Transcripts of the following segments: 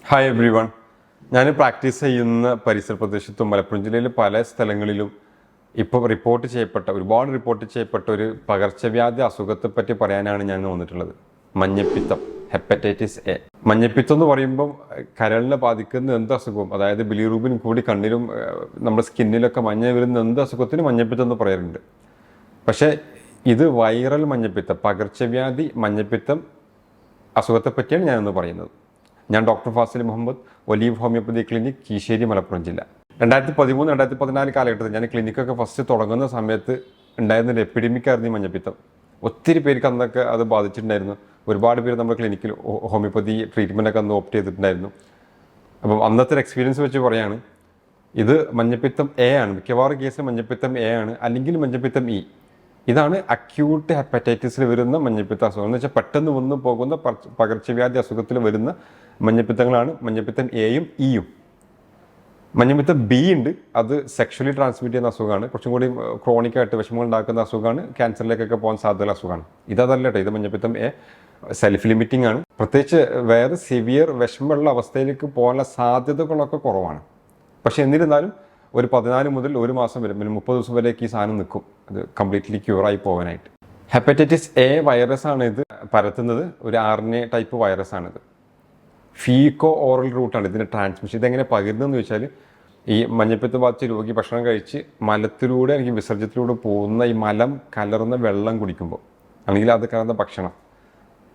Hi every one. ഞാൻ practice ചെയ്യുന്ന പരിസര പ്രദേശത്തും മലപ്പുറം ജില്ലയിലെ പല സ്ഥലങ്ങളിലും ഇപ്പോൾ ഒരുപാട് റിപ്പോർട്ട് ചെയ്യപ്പെട്ട ഒരു പകർച്ചവ്യാധി അസുഖത്തെ പറ്റി പറയാനാണ് ഞാൻ വന്നിട്ടുള്ളത്. മഞ്ഞപ്പിത്തം, ഹെപ്പറ്റൈറ്റിസ് എ. മഞ്ഞപ്പിത്തം എന്ന് പറയുമ്പോൾ കരളിനെ ബാധിക്കുന്ന എന്ത് അസുഖവും, അതായത് ബിലിറൂബിൻ കൂടി കണ്ണിലും നമ്മുടെ സ്കിന്നിലൊക്കെ മഞ്ഞ വരുന്ന എന്ത് അസുഖത്തിന് മഞ്ഞപ്പിത്തം എന്ന് പറയാറുണ്ട്. പക്ഷേ ഇത് വൈറൽ മഞ്ഞപ്പിത്തം, പകർച്ചവ്യാധി മഞ്ഞപ്പിത്തം അസുഖത്തെ പറ്റിയാണ് ഞാനിന്ന് പറയുന്നത്. ഞാൻ doctor Fazil Muhammad, Olive homoeopathy clinic, Keesheri, Malappuram ജില്ല. 2013-2014 കാലഘട്ടത്തിൽ ഞാൻ ക്ലിനിക്കൊക്കെ ഫസ്റ്റ് തുടങ്ങുന്ന സമയത്ത് ഉണ്ടായിരുന്നൊരു എപ്പിഡമിക്കായിരുന്നു ഈ മഞ്ഞപ്പിത്തം. ഒത്തിരി പേർക്ക് അന്നൊക്കെ അത് ബാധിച്ചിട്ടുണ്ടായിരുന്നു. ഒരുപാട് പേര് നമ്മുടെ ക്ലിനിക്കിൽ ഹോമിയോപ്പതി ട്രീറ്റ്മെൻറ്റൊക്കെ അന്ന് ഓപ്റ്റ് ചെയ്തിട്ടുണ്ടായിരുന്നു. അപ്പം അന്നത്തെ ഒരു എക്സ്പീരിയൻസ് വെച്ച് പറയാണ്, ഇത് മഞ്ഞപ്പിത്തം എ ആണ്. മിക്കവാറും കേസിൽ മഞ്ഞപ്പിത്തം എ ആണ്, അല്ലെങ്കിൽ മഞ്ഞപ്പിത്തം ഇ. ഇതാണ് അക്യൂട്ട് ഹെപ്പറ്റൈറ്റിസിൽ വരുന്ന മഞ്ഞപ്പിത്ത അസുഖം. എന്ന് വെച്ചാൽ പെട്ടെന്ന് വന്നു പോകുന്ന പകർച്ചവ്യാധി അസുഖത്തിൽ വരുന്ന മഞ്ഞപ്പിത്തങ്ങളാണ് മഞ്ഞപ്പിത്തം എയും ഇയും. മഞ്ഞപ്പിത്തം ബി ഉണ്ട്, അത് സെക്ഷലി ട്രാൻസ്മിറ്റ് ചെയ്യുന്ന അസുഖമാണ്. കുറച്ചും കൂടി ക്രോണിക്കായിട്ട് വിഷമങ്ങൾ ഉണ്ടാക്കുന്ന അസുഖമാണ്, ക്യാൻസറിലേക്കൊക്കെ പോകാൻ സാധ്യതയുള്ള അസുഖമാണ്. ഇതല്ല കേട്ടോ, ഇത് മഞ്ഞപ്പിത്തം എ സെൽഫ് ലിമിറ്റിംഗ് ആണ്. പ്രത്യേകിച്ച് വേറെ സിവിയർ വിഷമമുള്ള അവസ്ഥയിലേക്ക് പോകാനുള്ള സാധ്യതകളൊക്കെ കുറവാണ്. പക്ഷെ എന്നിരുന്നാലും ഒരു 14 മുതൽ 1 മാസം വരെ, 30 ദിവസം വരെയൊക്കെ ഈ സാധനം നിൽക്കും, അത് കംപ്ലീറ്റ്ലി ക്യൂറായി പോകാനായിട്ട്. ഹെപ്പറ്റൈറ്റിസ് എ വൈറസാണ് ഇത് പരത്തുന്നത്. ഒരു RNA ടൈപ്പ് വൈറസാണിത്. ഫീക്കോ ഓറൽ റൂട്ടാണ് ഇതിൻ്റെ ട്രാൻസ്മിഷൻ. ഇതെങ്ങനെ പകരുന്നതെന്ന് വെച്ചാൽ, ഈ മഞ്ഞപ്പിത്തം ബാധിച്ച രോഗി ഭക്ഷണം കഴിച്ച് മലത്തിലൂടെ അല്ലെങ്കിൽ വിസർജ്യത്തിലൂടെ പോകുന്ന ഈ മലം കലർന്ന വെള്ളം കുടിക്കുമ്പോൾ, അല്ലെങ്കിൽ അത് കലർന്ന ഭക്ഷണം,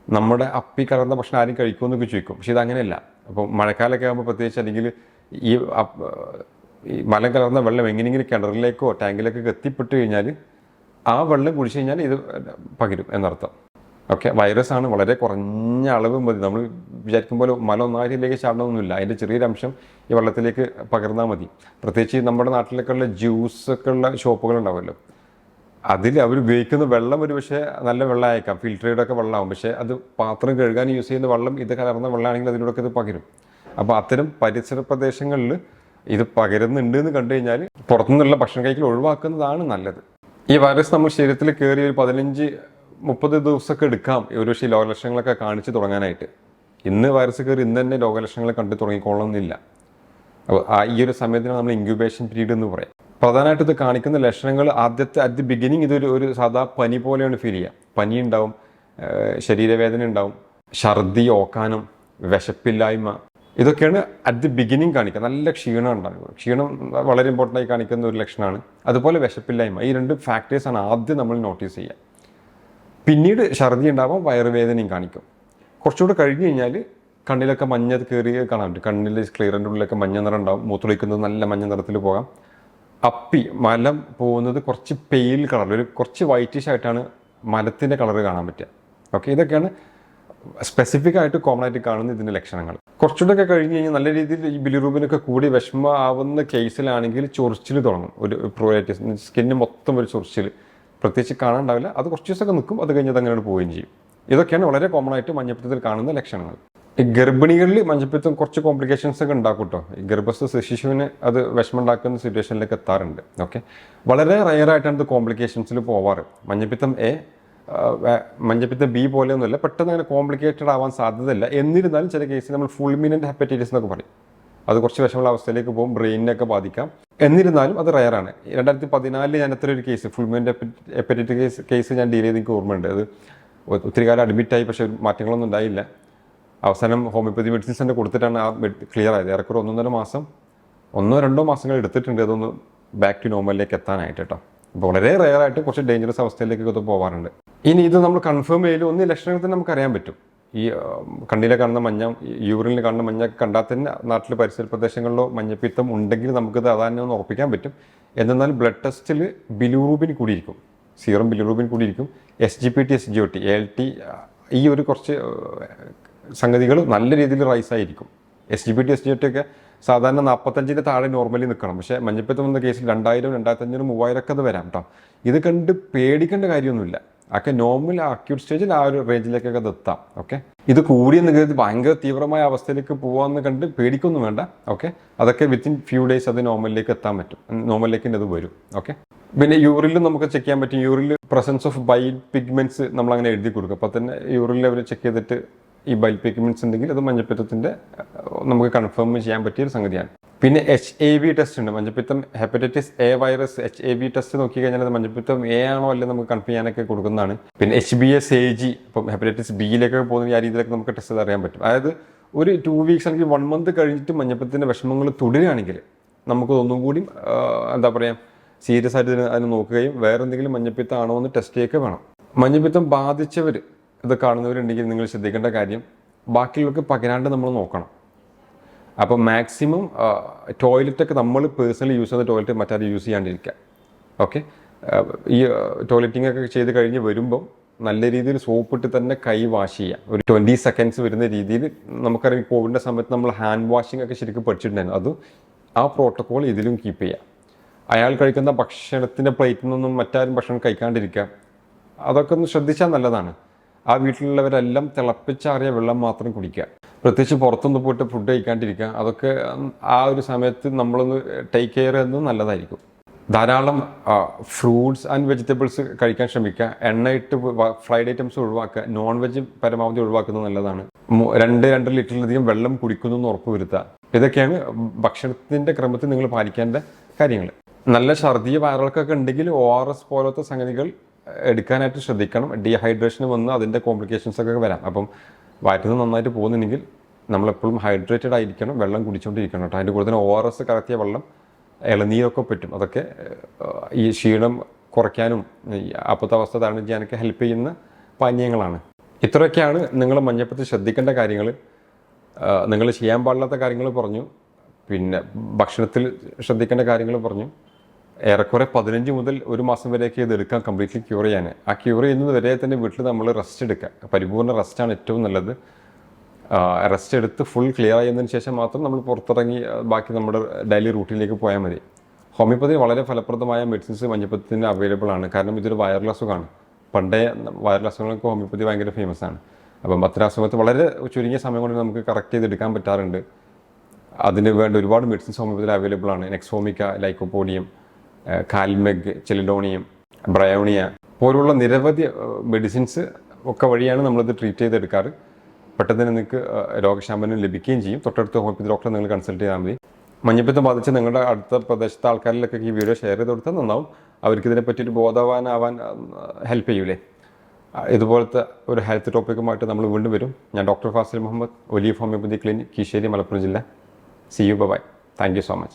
നമ്മുടെ അപ്പി കലർന്ന ഭക്ഷണം ആരും കഴിക്കുമെന്നൊക്കെ ചോദിക്കും. പക്ഷെ ഇതങ്ങനെയല്ല. അപ്പോൾ മഴക്കാലമൊക്കെ ആകുമ്പോൾ പ്രത്യേകിച്ച്, അല്ലെങ്കിൽ ഈ മലം കലർന്ന വെള്ളം എങ്ങനെയെങ്കിലും കിണറിലേക്കോ ടാങ്കിലേക്കോ എത്തിപ്പെട്ട് കഴിഞ്ഞാൽ ആ വെള്ളം കുടിച്ചു കഴിഞ്ഞാൽ ഇത് പകരും എന്നർത്ഥം. ഓക്കെ, വൈറസാണ്. വളരെ കുറഞ്ഞ അളവ് മതി. നമ്മൾ വിചാരിക്കും പോലെ മല ഒന്നായിട്ടിലേക്ക് ചാടണമെന്നില്ല. അതിൻ്റെ ചെറിയൊരു അംശം ഈ വെള്ളത്തിലേക്ക് പകർന്നാൽ മതി. പ്രത്യേകിച്ച് നമ്മുടെ നാട്ടിലൊക്കെ ഉള്ള ജ്യൂസൊക്കെ ഉള്ള ഷോപ്പുകൾ ഉണ്ടാവുമല്ലോ, അതിൽ അവർ ഉപയോഗിക്കുന്ന വെള്ളം ഒരു പക്ഷേ നല്ല വെള്ളം അയക്കാം, ഫിൽറ്ററേഡൊക്കെ വെള്ളമാകും. പക്ഷേ അത് പാത്രം കഴുകാൻ യൂസ് ചെയ്യുന്ന വെള്ളം ഇത് കലർന്ന വെള്ളമാണെങ്കിൽ അതിലൂടെ ഇത് പകരും. അപ്പോൾ അത്തരം പരിസര പ്രദേശങ്ങളിൽ ഇത് പകരുന്നുണ്ട് എന്ന് കണ്ടു കഴിഞ്ഞാൽ പുറത്തുനിന്നുള്ള ഭക്ഷണം കഴിക്കൽ ഒഴിവാക്കുന്നതാണ് നല്ലത്. ഈ വൈറസ് നമ്മൾ ശരീരത്തിൽ കയറി ഒരു 15-30 ദിവസമൊക്കെ എടുക്കാം ഒരു പക്ഷേ രോഗലക്ഷണങ്ങളൊക്കെ കാണിച്ച് തുടങ്ങാനായിട്ട്. ഇന്ന് വൈറസ് കയറി ഇന്ന് തന്നെ രോഗലക്ഷണങ്ങൾ കണ്ടു തുടങ്ങിക്കൊള്ളണമെന്നില്ല. അപ്പോൾ ഈ ഒരു സമയത്തിന് നമ്മൾ ഇൻക്യുബേഷൻ പീരീഡ് എന്ന് പറയാം. പ്രധാനമായിട്ട് ഇത് കാണിക്കുന്ന ലക്ഷണങ്ങൾ അറ്റ് ദി ബിഗിനിങ് ഇതൊരു സാധാ പനി പോലെയാണ് ഫീൽ ചെയ്യുക. പനി ഉണ്ടാവും, ശരീരവേദന ഉണ്ടാവും, ഛർദി, ഓക്കാനം, വിശപ്പില്ലായ്മ, ഇതൊക്കെയാണ് അറ്റ് ദി ബിഗിനിങ് കാണിക്കുക. നല്ല ക്ഷീണം ഉണ്ടാകും. ക്ഷീണം വളരെ ഇമ്പോർട്ടൻ്റ് ആയി കാണിക്കുന്ന ഒരു ലക്ഷണമാണ്. അതുപോലെ വിശപ്പില്ലായ്മ. ഈ 2 ഫാക്ടേഴ്സാണ് ആദ്യം നമ്മൾ നോട്ടീസ് ചെയ്യുക. പിന്നീട് ഛർദി ഉണ്ടാവാം, വയറുവേദനയും കാണിക്കും. കുറച്ചുകൂടെ കഴിഞ്ഞ് കഴിഞ്ഞാൽ കണ്ണിലൊക്കെ മഞ്ഞ കയറി കാണാൻ പറ്റും. കണ്ണിൽ ക്ലിയറിൻ്റെ ഉള്ളിലൊക്കെ മഞ്ഞ നിറം ഉണ്ടാവും. മൂത്രമൊഴിക്കുന്നത് നല്ല മഞ്ഞ നിറത്തിൽ പോകാം. മലം പോകുന്നത് കുറച്ച് പെയിൽ കളർ, കുറച്ച് വൈറ്റിഷ് ആയിട്ടാണ് മലത്തിൻ്റെ കളർ കാണാൻ പറ്റുക. ഓക്കെ, ഇതൊക്കെയാണ് സ്പെസിഫിക് ആയിട്ട് കോമൺ ആയിട്ട് കാണുന്ന ഇതിൻ്റെ ലക്ഷണങ്ങൾ. കുറച്ചുകൂടെ കഴിഞ്ഞ് കഴിഞ്ഞാൽ നല്ല രീതിയിൽ ഈ ബിലിറൂബിനൊക്കെ കൂടി വിഷമ ആവുന്ന കേസിലാണെങ്കിൽ ചൊറിച്ചിൽ തുടങ്ങും. ഒരു പ്രൊലൈറ്റിസ്, സ്കിന്നിന് മൊത്തം ഒരു ചൊറിച്ചിൽ, പ്രത്യേകിച്ച് കാണാണ്ടാവില്ല. അത് കുറച്ച് ദിവസമൊക്കെ നിൽക്കും, അത് കഴിഞ്ഞത് അങ്ങനെ പോവുകയും ചെയ്യും. ഇതൊക്കെയാണ് വളരെ കോമൺ ആയിട്ട് മഞ്ഞപ്പിത്തത്തിൽ കാണുന്ന ലക്ഷണങ്ങൾ. ഈ ഗർഭിണികളിൽ മഞ്ഞപ്പിത്തം കുറച്ച് കോംപ്ലിക്കേഷൻസ് ഒക്കെ ഉണ്ടാക്കും കേട്ടോ. ഈ ഗർഭസ്ഥ ശിശുവിന് അത് വിഷമമുണ്ടാക്കുന്ന സിറ്റുവേഷനിലേക്ക് എത്താറുണ്ട്. ഓക്കെ, വളരെ റയറായിട്ടാണ് ഇത് കോംപ്ലിക്കേഷൻസിൽ പോവാറ്. മഞ്ഞപ്പിത്തം ബി പോലെയൊന്നുമല്ല, പെട്ടെന്ന് അങ്ങനെ കോംപ്ലിക്കേറ്റഡ് ആവാൻ സാധ്യതയില്ല. എന്നിരുന്നാലും ചില കേസിൽ നമ്മൾ ഫുൾമിനൻ്റ് ഹെപ്പറ്റൈറ്റിസ് എന്നൊക്കെ പറയും. അത് കുറച്ച് വിഷമുള്ള അവസ്ഥയിലേക്ക് പോകും, ബ്രെയിനിനൊക്കെ ബാധിക്കാം. എന്നിരുന്നാലും അത് റയറാണ്. 2014 ഞാൻ അത്ര ഒരു കേസ്, ഫുൾമിനൻ്റ് ഹെപ്പറ്റൈറ്റിസ് കേസ് ഞാൻ ഡീൽ ചെയ്ത് എനിക്ക് ഓർമ്മയുണ്ട്. അത് ഒത്തിരി കാലം അഡ്മിറ്റായി, പക്ഷേ മാറ്റങ്ങളൊന്നും ഉണ്ടായില്ല. അവസാനം ഹോമിയോപ്പതി മെഡിസിൻസ് തന്നെ കൊടുത്തിട്ടാണ് ആ ക്ലിയർ ആയത്. ഏറെക്കുറെ 1-2 മാസങ്ങൾ എടുത്തിട്ടുണ്ട് അതൊന്ന് ബാക്ക് ടു നോർമലിലേക്ക് എത്താനായിട്ട് കേട്ടോ. അപ്പോൾ വളരെ റെയറായിട്ട് കുറച്ച് ഡേഞ്ചറസ് അവസ്ഥയിലേക്കൊക്കെ ഇത് പോകാറുണ്ട്. ഇനി ഇത് നമ്മൾ കൺഫേം ചെയ്യലും ലക്ഷണങ്ങൾ തന്നെ നമുക്ക് അറിയാൻ പറ്റും. ഈ കണ്ണിലെ കാണുന്ന മഞ്ഞ, യൂറിനിൽ കാണുന്ന മഞ്ഞ കണ്ടാൽ തന്നെ നാട്ടിൽ പരിസര പ്രദേശങ്ങളിലോ മഞ്ഞപ്പിത്തം ഉണ്ടെങ്കിൽ നമുക്കിത് അതാനെ ഒന്ന് ഉറപ്പിക്കാൻ പറ്റും. എന്നാൽ ബ്ലഡ് ടെസ്റ്റിൽ ബിലിറൂബിൻ കൂടിയിരിക്കും, സീറം ബിലിറൂബിൻ കൂടിയിരിക്കും. SGPT, SGOT, ALT, ഈ ഒരു കുറച്ച് സംഗതികൾ നല്ല രീതിയിൽ റൈസ് ആയിരിക്കും. SGPT, SGOT ഒക്കെ സാധാരണ 45-ന് താഴെ നോർമലി നിൽക്കണം. പക്ഷേ മഞ്ഞപ്പിത്തം എന്ന കേസിൽ 2000, 2500, 3000 ഒക്കെ അത് വരാം കേട്ടോ. ഇത് കണ്ട് പേടിക്കേണ്ട കാര്യമൊന്നുമില്ല. ഒക്കെ നോർമൽ അക്യൂട്ട് സ്റ്റേജിൽ ആ ഒരു റേഞ്ചിലേക്കൊക്കെ അത് എത്താം. ഓക്കെ, ഇത് കൂടിയെന്ന് കരുതി ഭയങ്കര തീവ്രമായ അവസ്ഥയിലേക്ക് പോകാമെന്ന് കണ്ട് പേടിക്കൊന്നും വേണ്ട. ഓക്കെ, അതൊക്കെ വിത്തിൻ ഫ്യൂ ഡേയ്സ് അത് നോർമലിലേക്ക് എത്താൻ പറ്റും. നോർമലിലേക്ക് അത് വരും. ഓക്കെ, പിന്നെ യൂറിനിൽ നമുക്ക് ചെക്ക് ചെയ്യാൻ പറ്റും. യൂറിനിൽ പ്രസൻസ് ഓഫ് ബൈൽ പിഗ്മെന്റ്സ് നമ്മൾ അങ്ങനെ എഴുതി കൊടുക്കും. അപ്പോൾ തന്നെ യൂറിനിൽ അവർ ചെക്ക് ചെയ്തിട്ട് ഈ ബൈൽ പിഗ്മെന്റ്സ് ഉണ്ടെങ്കിൽ അത് മഞ്ഞപ്പിത്തത്തിൻ്റെ നമുക്ക് കൺഫേം ചെയ്യാൻ പറ്റിയൊരു സംഗതിയാണ്. പിന്നെ HAV ടെസ്റ്റ് ഉണ്ട്. മഞ്ഞപ്പിത്തം hepatitis A virus HAV test നോക്കി കഴിഞ്ഞാൽ അത് മഞ്ഞപ്പിത്തം എ ആണോ അല്ലെ നമുക്ക് കൺഫേം ചെയ്യാനൊക്കെ കൊടുക്കുന്നതാണ്. പിന്നെ HBS AG, ഇപ്പം ഹെപ്പറ്റൈറ്റിസ് ബിയിലേക്കൊക്കെ പോകുന്ന ആ രീതിയിലൊക്കെ നമുക്ക് ടെസ്റ്റ് ചെയ്ത് അറിയാൻ പറ്റും. അതായത് ഒരു 2 വീക്സ് അല്ലെങ്കിൽ 1 മന്ത് കഴിഞ്ഞിട്ട് മഞ്ഞപ്പിത്തത്തിൻ്റെ വിഷമങ്ങൾ തുടരുകയാണെങ്കിൽ നമുക്ക് ഒന്നും കൂടി എന്താ പറയുക സീരിയസ് ആയിട്ട് അതിന് നോക്കുകയും വേറെ എന്തെങ്കിലും മഞ്ഞപ്പിത്തം ആണോ എന്ന് ടെസ്റ്റ് ചെയ്യുക വേണം. മഞ്ഞപ്പിത്തം ബാധിച്ചവർ ഇത് കാണുന്നവരുണ്ടെങ്കിൽ നിങ്ങൾ ശ്രദ്ധിക്കേണ്ട കാര്യം ബാക്കിയുള്ളവർക്ക് പകരാണ്ട് നമ്മൾ നോക്കണം. അപ്പോൾ മാക്സിമം ടോയ്ലറ്റൊക്കെ നമ്മൾ പേഴ്സണലി യൂസ് ചെയ്യുന്ന ടോയ്ലറ്റ് മറ്റാരും യൂസ് ചെയ്യാണ്ടിരിക്കുക. ഓക്കെ, ഈ ടോയ്ലറ്റിംഗ് ഒക്കെ ചെയ്ത് കഴിഞ്ഞ് വരുമ്പം നല്ല രീതിയിൽ സോപ്പിട്ട് തന്നെ കൈ വാഷ് ചെയ്യുക. ഒരു 20 സെക്കൻഡ്സ് വരുന്ന രീതിയിൽ. നമുക്കറിയാം കോവിഡിൻ്റെ സമയത്ത് നമ്മൾ ഹാൻഡ് വാഷിംഗ് ഒക്കെ ശരിക്കും പഠിച്ചിട്ടുണ്ടായിരുന്നു. അതും ആ പ്രോട്ടോക്കോൾ ഇതിലും കീപ്പ് ചെയ്യുക. അയാൾ കഴിക്കുന്ന ഭക്ഷണത്തിൻ്റെ പ്ലേറ്റിൽ നിന്നും മറ്റാരും ഭക്ഷണം കഴിക്കാണ്ടിരിക്കുക. അതൊക്കെ ഒന്ന് ശ്രദ്ധിച്ചാൽ നല്ലതാണ്. ആ വീട്ടിലുള്ളവരെല്ലാം തിളപ്പിച്ചാറിയ വെള്ളം മാത്രം കുടിക്കുക. പ്രത്യേകിച്ച് പുറത്തൊന്ന് പോയിട്ട് ഫുഡ് കഴിക്കാണ്ടിരിക്കുക. അതൊക്കെ ആ ഒരു സമയത്ത് നമ്മളൊന്ന് ടേക്ക് കെയർ ചെയ്യുന്നത് നല്ലതായിരിക്കും. ധാരാളം ഫ്രൂട്ട്സ് ആൻഡ് വെജിറ്റബിൾസ് കഴിക്കാൻ ശ്രമിക്കുക. എണ്ണയിട്ട് ഫ്രൈഡ് ഐറ്റംസ് ഒഴിവാക്കുക. നോൺ വെജ് പരമാവധി ഒഴിവാക്കുന്നത് നല്ലതാണ്. 2 ലിറ്ററിലധികം വെള്ളം കുടിക്കുന്നു എന്ന് ഉറപ്പ് വരുത്തുക. ഇതൊക്കെയാണ് ഭക്ഷണത്തിൻ്റെ ക്രമത്തിൽ നിങ്ങൾ പാലിക്കേണ്ട കാര്യങ്ങൾ. നല്ല ഛർദി വയറിളക്കൊക്കെ ഉണ്ടെങ്കിൽ ORS പോലത്തെ സംഗതികൾ എടുക്കാനായിട്ട് ശ്രദ്ധിക്കണം. ഡീഹൈഡ്രേഷൻ വന്ന് അതിൻ്റെ കോംപ്ലിക്കേഷൻസ് ഒക്കെ വരാം. അപ്പം വയറ്റിൽ നിന്ന് നന്നായിട്ട് പോകുന്നുണ്ടെങ്കിൽ നമ്മളെപ്പോഴും ഹൈഡ്രേറ്റഡ് ആയിരിക്കണം, വെള്ളം കുടിച്ചുകൊണ്ടിരിക്കണം കേട്ടോ. അതിൻ്റെ കൂടെ തന്നെ ORS കലർത്തിയ വെള്ളം, ഇളനീരൊക്കെ പറ്റും. അതൊക്കെ ഈ ക്ഷീണം കുറയ്ക്കാനും അബദ്ധാവസ്ഥ തരണം ചെയ്യാനൊക്കെ ഹെൽപ്പ് ചെയ്യുന്ന പാനീയങ്ങളാണ്. ഇത്രയൊക്കെയാണ് നിങ്ങൾ മഞ്ഞപ്പിത്തത്തിൽ ശ്രദ്ധിക്കേണ്ട കാര്യങ്ങൾ. നിങ്ങൾ ചെയ്യാൻ പാടില്ലാത്ത കാര്യങ്ങൾ പറഞ്ഞു, പിന്നെ ഭക്ഷണത്തിൽ ശ്രദ്ധിക്കേണ്ട കാര്യങ്ങൾ പറഞ്ഞു. ഏറെക്കുറെ 15 മുതൽ 1 മാസം വരെയൊക്കെ ഇത് എടുക്കാം കംപ്ലീറ്റ്ലി ക്യൂർ ചെയ്യാൻ. ആ ക്യൂർ ചെയ്യുന്നത് വരെ തന്നെ വീട്ടിൽ നമ്മൾ റെസ്റ്റ് എടുക്കുക. പരിപൂർണ്ണ റെസ്റ്റാണ് ഏറ്റവും നല്ലത്. റെസ്റ്റ് എടുത്ത് ഫുൾ ക്ലിയർ ആയതിനു ശേഷം മാത്രം നമ്മൾ പുറത്തിറങ്ങി ബാക്കി നമ്മുടെ ഡെയിലി റൂട്ടീനിലേക്ക് പോയാൽ മതി. ഹോമിയോപ്പതി വളരെ ഫലപ്രദമായ മെഡിസിൻസ് മഞ്ഞപ്പിത്തത്തിന് അവൈലബിൾ ആണ്. കാരണം ഇതൊരു വൈറൽ അസുഖമാണ്. പണ്ടേ വൈറൽ അസുഖങ്ങൾക്ക് ഹോമിയോപ്പതി ഭയങ്കര ഫേമസ് ആണ്. അപ്പം അത്തരം അസുഖത്ത് വളരെ ചുരുങ്ങിയ സമയം കൊണ്ട് നമുക്ക് കറക്റ്റ് ചെയ്തെടുക്കാൻ പറ്റാറുണ്ട്. അതിന് വേണ്ട ഒരുപാട് മെഡിസിൻസ് ഹോമിയോപ്പതിയിൽ അവൈലബിൾ ആണ്. നെക്സോമിക്ക, ലൈക്കോപോഡിയം, കാൽമെഗ്, ചെലിഡോണിയം, ബ്രയോണിയ പോലുള്ള നിരവധി മെഡിസിൻസ് ഒക്കെ വഴിയാണ് നമ്മളിത് ട്രീറ്റ് ചെയ്തെടുക്കാറ്. പെട്ടെന്ന് നിങ്ങൾക്ക് രോഗശാമനം ലഭിക്കുകയും ചെയ്യും. തൊട്ടടുത്ത ഹോമിയോപ്പതി ഡോക്ടറെ നിങ്ങൾ കൺസൾട്ട് ചെയ്താൽ മതി. മഞ്ഞപ്പിത്തം ബാധിച്ച് നിങ്ങളുടെ അടുത്ത പ്രദേശത്തെ ആൾക്കാരിലൊക്കെ ഈ വീഡിയോ ഷെയർ ചെയ്ത് കൊടുത്താൽ നന്നാവും. അവർക്ക് ഇതിനെപ്പറ്റി ഒരു ബോധവാനാവാൻ ഹെൽപ്പ് ചെയ്യൂലേ. ഇതുപോലത്തെ ഒരു ഹെൽത്ത് ടോപ്പിക്കുമായിട്ട് നമ്മൾ വീണ്ടും വരും. ഞാൻ doctor Fazil Muhammad, Olive homoeopathy clinic, Keesheri, Malappuram ജില്ല. See you, bye-bye. Thank you so much.